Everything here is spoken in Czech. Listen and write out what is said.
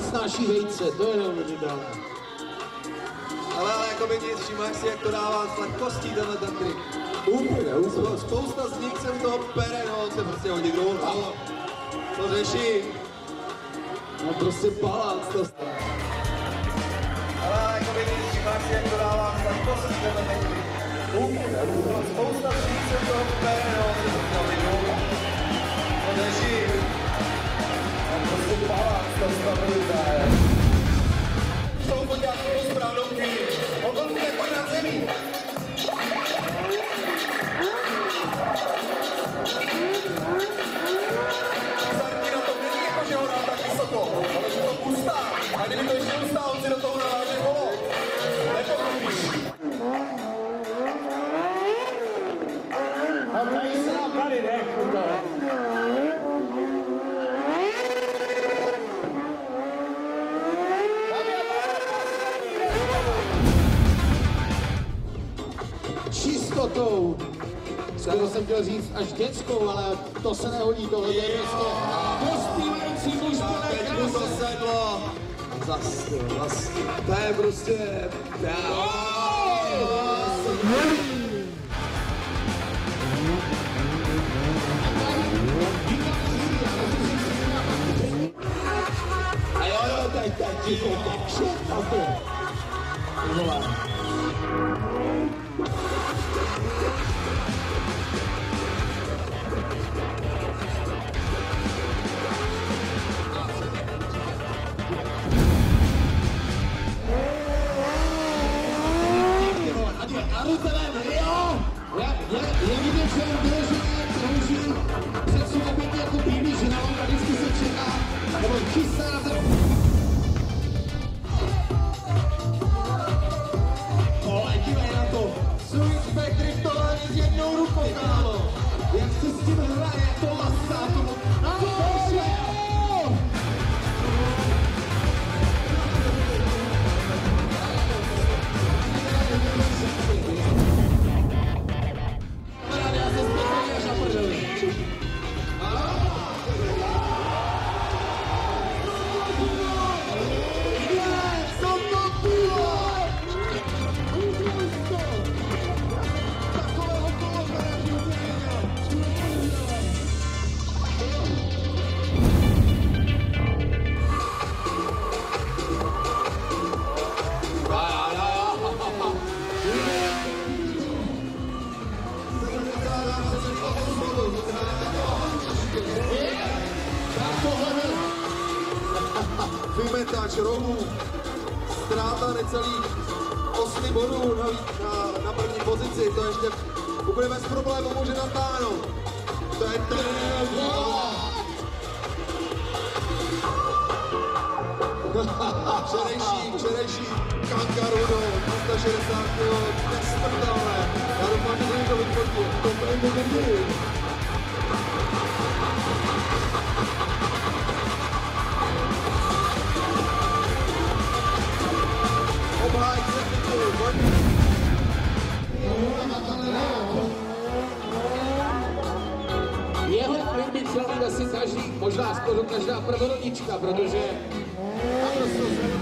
Snáší vejce, to je neuvěřitelné. Ale jako by nic, všímáš si, jak to dává sladkostí tenhle ten trik. Úplně. Spousta z nich se u toho pere, no, se prostě hodí dolů, to řeší. No prostě balans to stane. Ale jako by nic, všímáš si, jak to dává sladkostí tenhle ten trik. Úplně. Spousta z nich se u toho pere, no, se prostě hodí dolů, to řeší. Prostě balans to stane. Jsou podívat tu správnou chvíli. Okolky nepojď na zemí. Zarky na tom není jako, že ho dá tak vysoko, ale že to pustá. A kdyby to ještě ustál, on si do toho naváže kolo. Nepochopíš. A tady se nám tady nech, čistotou. Skoro jsem chtěl říct až dětskou, ale to se nehodí, tohle je prostě dospívající muž plné krásy. To sedlo. Zas. To je prostě... A jo, teď ticho, je vidět, že vyloženě krouží před svou pěkně jako bílý ženou a vždycky se čeká, nebo chystá na ten... Ale dívej na to, Switchback driftování s jednou rukou, kámo. Jak se s tím hraje, to lasá, tomu... Vymetáč rohů, ztráta necelých 8 bodů na první pozici, to ještě úplně bez problémů může natáhnout. To je včerejší Kangaroo do 360 kg, nesmrtelné. Já doufám, že to vyfotil. To bude dobrý. Jeho klip by chtěl mít asi každý, možná skoro každá prvorodička, protože naprosto